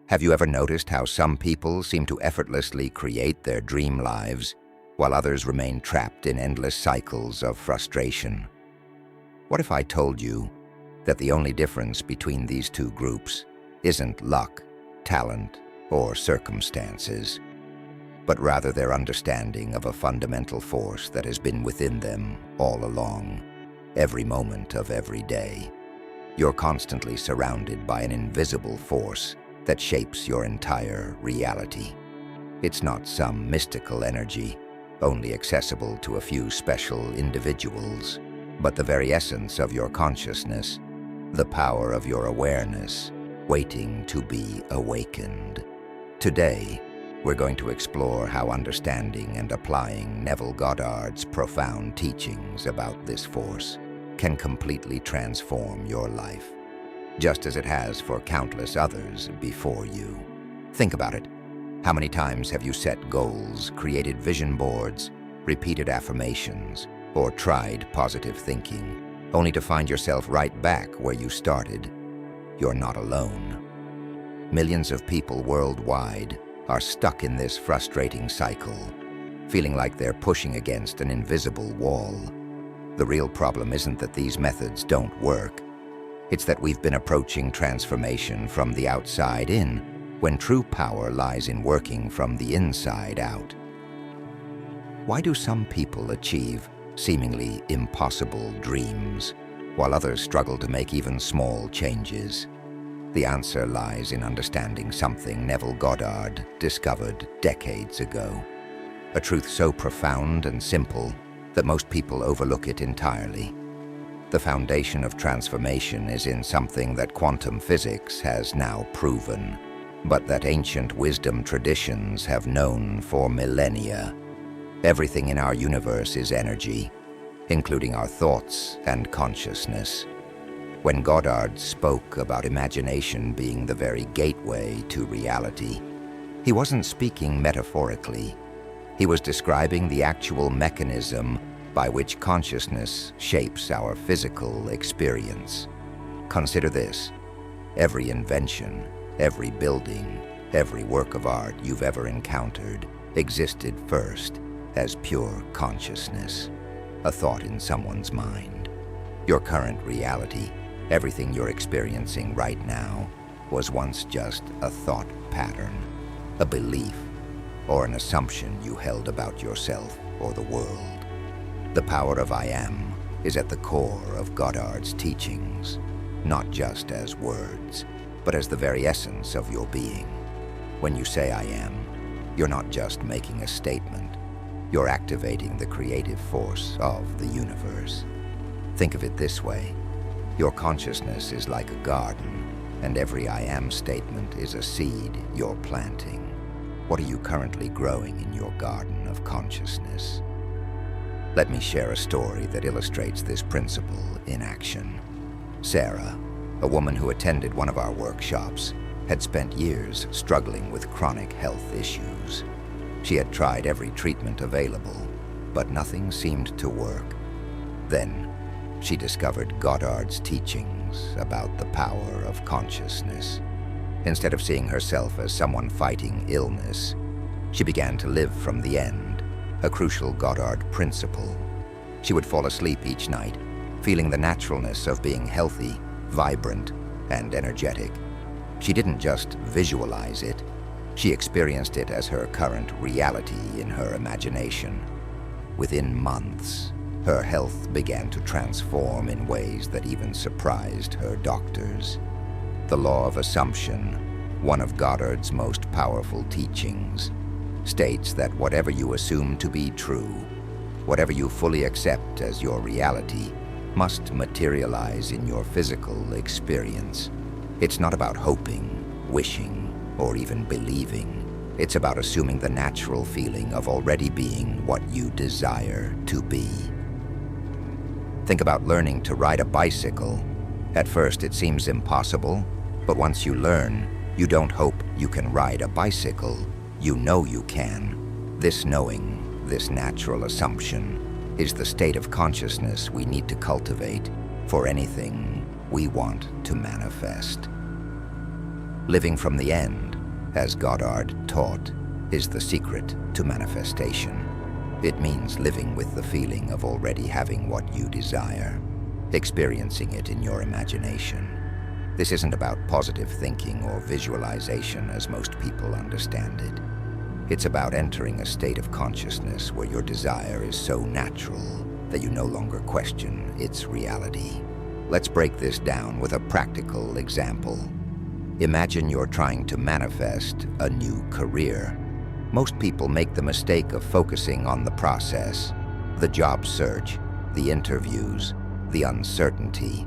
Have you ever noticed how some people seem to effortlessly create their dream lives, while others remain trapped in endless cycles of frustration? What if I told you that the only difference between these two groups isn't luck, talent, or circumstances, but rather their understanding of a fundamental force that has been within them all along, every moment of every day? You're constantly surrounded by an invisible force that shapes your entire reality. It's not some mystical energy, only accessible to a few special individuals, but the very essence of your consciousness, the power of your awareness, waiting to be awakened. Today, we're going to explore how understanding and applying Neville Goddard's profound teachings about this force can completely transform your life, just as it has for countless others before you. Think about it. How many times have you set goals, created vision boards, repeated affirmations, or tried positive thinking, only to find yourself right back where you started? You're not alone. Millions of people worldwide are stuck in this frustrating cycle, feeling like they're pushing against an invisible wall. The real problem isn't that these methods don't work. It's that we've been approaching transformation from the outside in, when true power lies in working from the inside out. Why do some people achieve seemingly impossible dreams, while others struggle to make even small changes? The answer lies in understanding something Neville Goddard discovered decades ago. A truth so profound and simple that most people overlook it entirely. The foundation of transformation is in something that quantum physics has now proven, but that ancient wisdom traditions have known for millennia. Everything in our universe is energy, including our thoughts and consciousness. When Goddard spoke about imagination being the very gateway to reality, he wasn't speaking metaphorically. He was describing the actual mechanism by which consciousness shapes our physical experience. Consider this: every invention, every building, every work of art you've ever encountered existed first as pure consciousness, a thought in someone's mind. Your current reality, everything you're experiencing right now, was once just a thought pattern, a belief, or an assumption you held about yourself or the world. The power of I Am is at the core of Goddard's teachings, not just as words, but as the very essence of your being. When you say I Am, you're not just making a statement, you're activating the creative force of the universe. Think of it this way: your consciousness is like a garden, and every I Am statement is a seed you're planting. What are you currently growing in your garden of consciousness? Let me share a story that illustrates this principle in action. Sarah, a woman who attended one of our workshops, had spent years struggling with chronic health issues. She had tried every treatment available, but nothing seemed to work. Then, she discovered Goddard's teachings about the power of consciousness. Instead of seeing herself as someone fighting illness, she began to live from the end, a crucial Goddard principle. She would fall asleep each night, feeling the naturalness of being healthy, vibrant, and energetic. She didn't just visualize it, she experienced it as her current reality in her imagination. Within months, her health began to transform in ways that even surprised her doctors. The law of assumption, one of Goddard's most powerful teachings, states that whatever you assume to be true, whatever you fully accept as your reality, must materialize in your physical experience. It's not about hoping, wishing, or even believing. It's about assuming the natural feeling of already being what you desire to be. Think about learning to ride a bicycle. At first it seems impossible, but once you learn, you don't hope you can ride a bicycle. You know you can. This knowing, this natural assumption, is the state of consciousness we need to cultivate for anything we want to manifest. Living from the end as Goddard taught, is the secret to manifestation. It means living with the feeling of already having what you desire, experiencing it in your imagination. This isn't about positive thinking or visualization as most people understand it. It's about entering a state of consciousness where your desire is so natural that you no longer question its reality. Let's break this down with a practical example. Imagine you're trying to manifest a new career. Most people make the mistake of focusing on the process, the job search, the interviews, the uncertainty.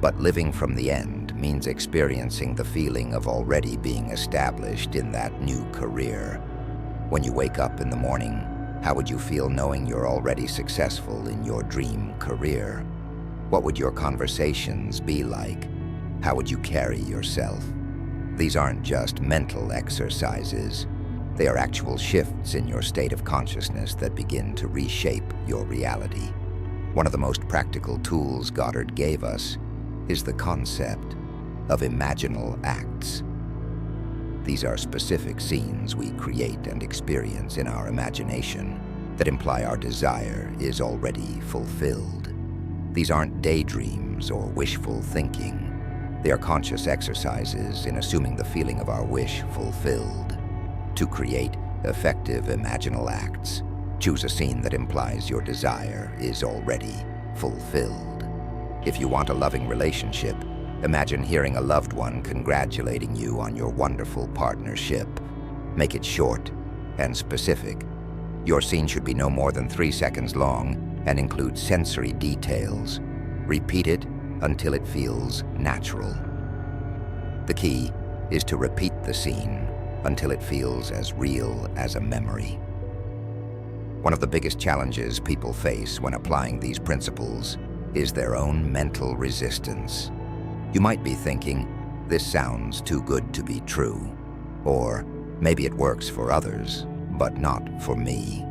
But living from the end means experiencing the feeling of already being established in that new career. When you wake up in the morning, how would you feel knowing you're already successful in your dream career? What would your conversations be like? How would you carry yourself? These aren't just mental exercises. They are actual shifts in your state of consciousness that begin to reshape your reality. One of the most practical tools Goddard gave us is the concept of imaginal acts. These are specific scenes we create and experience in our imagination that imply our desire is already fulfilled. These aren't daydreams or wishful thinking. They are conscious exercises in assuming the feeling of our wish fulfilled. To create effective imaginal acts, choose a scene that implies your desire is already fulfilled. If you want a loving relationship, imagine hearing a loved one congratulating you on your wonderful partnership. Make it short and specific. Your scene should be no more than 3 seconds long and include sensory details. Repeat it until it feels natural. The key is to repeat the scene until it feels as real as a memory. One of the biggest challenges people face when applying these principles is their own mental resistance. You might be thinking, this sounds too good to be true, or maybe it works for others, but not for me.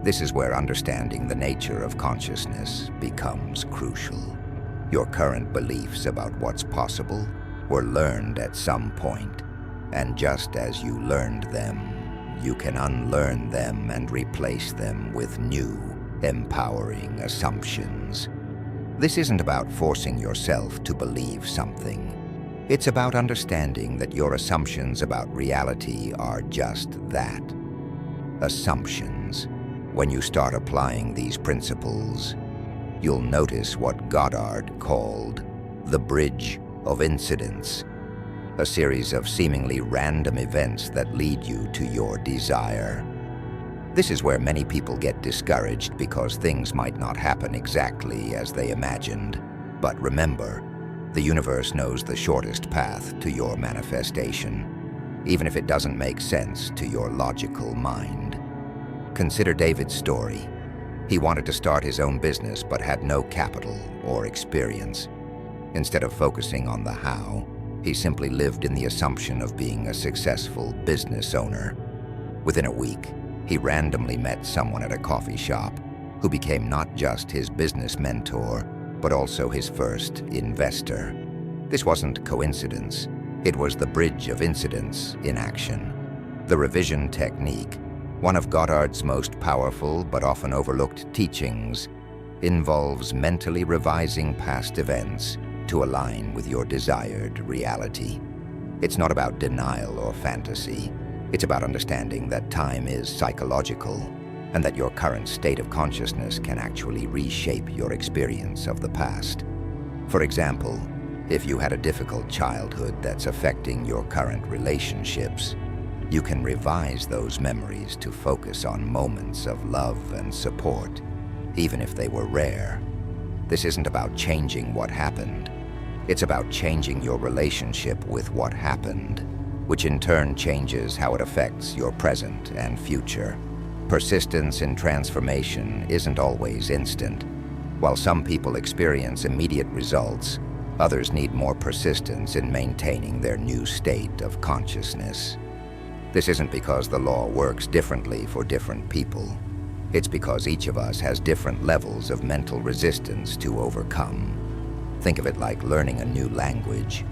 This is where understanding the nature of consciousness becomes crucial. Your current beliefs about what's possible were learned at some point, and just as you learned them, you can unlearn them and replace them with new, empowering assumptions. This isn't about forcing yourself to believe something. It's about understanding that your assumptions about reality are just that, assumptions. When you start applying these principles, you'll notice what Goddard called the bridge of incidents, a series of seemingly random events that lead you to your desire. This is where many people get discouraged because things might not happen exactly as they imagined. But remember, the universe knows the shortest path to your manifestation, even if it doesn't make sense to your logical mind. Consider David's story. He wanted to start his own business but had no capital or experience. Instead of focusing on the how, he simply lived in the assumption of being a successful business owner. Within a week, he randomly met someone at a coffee shop who became not just his business mentor, but also his first investor. This wasn't coincidence. It was the bridge of incidents in action. The revision technique, one of Goddard's most powerful but often overlooked teachings, involves mentally revising past events to align with your desired reality. It's not about denial or fantasy. It's about understanding that time is psychological and that your current state of consciousness can actually reshape your experience of the past. For example, if you had a difficult childhood that's affecting your current relationships, you can revise those memories to focus on moments of love and support, even if they were rare. This isn't about changing what happened. It's about changing your relationship with what happened, which in turn changes how it affects your present and future. Persistence in transformation isn't always instant. While some people experience immediate results, others need more persistence in maintaining their new state of consciousness. This isn't because the law works differently for different people. It's because each of us has different levels of mental resistance to overcome. Think of it like learning a new language.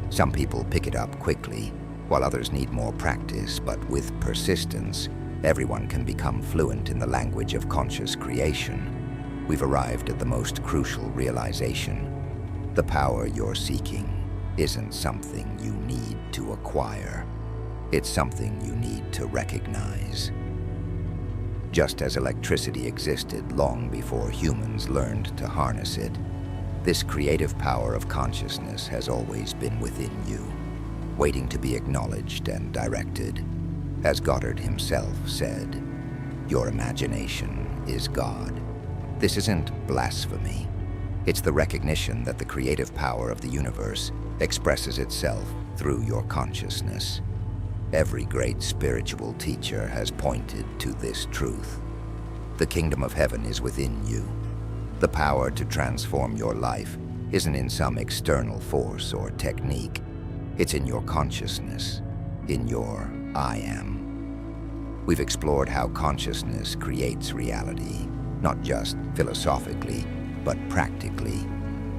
Some people pick it up quickly, while others need more practice, but with persistence, everyone can become fluent in the language of conscious creation. We've arrived at the most crucial realization. The power you're seeking isn't something you need to acquire. It's something you need to recognize. Just as electricity existed long before humans learned to harness it, this creative power of consciousness has always been within you, waiting to be acknowledged and directed. As Goddard himself said, "Your imagination is God." This isn't blasphemy. It's the recognition that the creative power of the universe expresses itself through your consciousness. Every great spiritual teacher has pointed to this truth. The kingdom of heaven is within you. The power to transform your life isn't in some external force or technique. It's in your consciousness, in your I am. We've explored how consciousness creates reality, not just philosophically, but practically.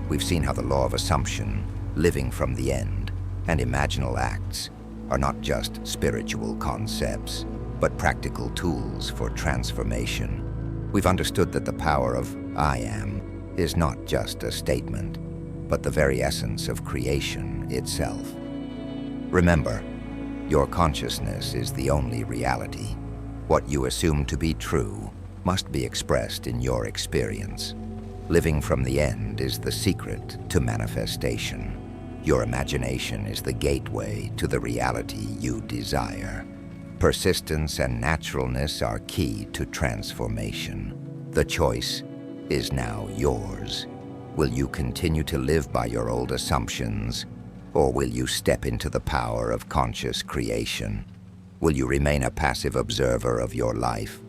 We've seen how the law of assumption, living from the end, and imaginal acts are not just spiritual concepts, but practical tools for transformation. We've understood that the power of I am is not just a statement, but the very essence of creation itself. Remember, your consciousness is the only reality. What you assume to be true must be expressed in your experience. Living from the end is the secret to manifestation. Your imagination is the gateway to the reality you desire. Persistence and naturalness are key to transformation. The choice is now yours. Will you continue to live by your old assumptions, or will you step into the power of conscious creation? Will you remain a passive observer of your life,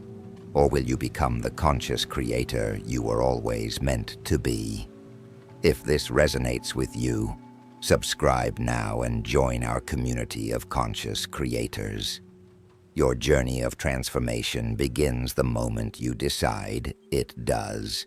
or will you become the conscious creator you were always meant to be? If this resonates with you, subscribe now and join our community of conscious creators. Your journey of transformation begins the moment you decide it does.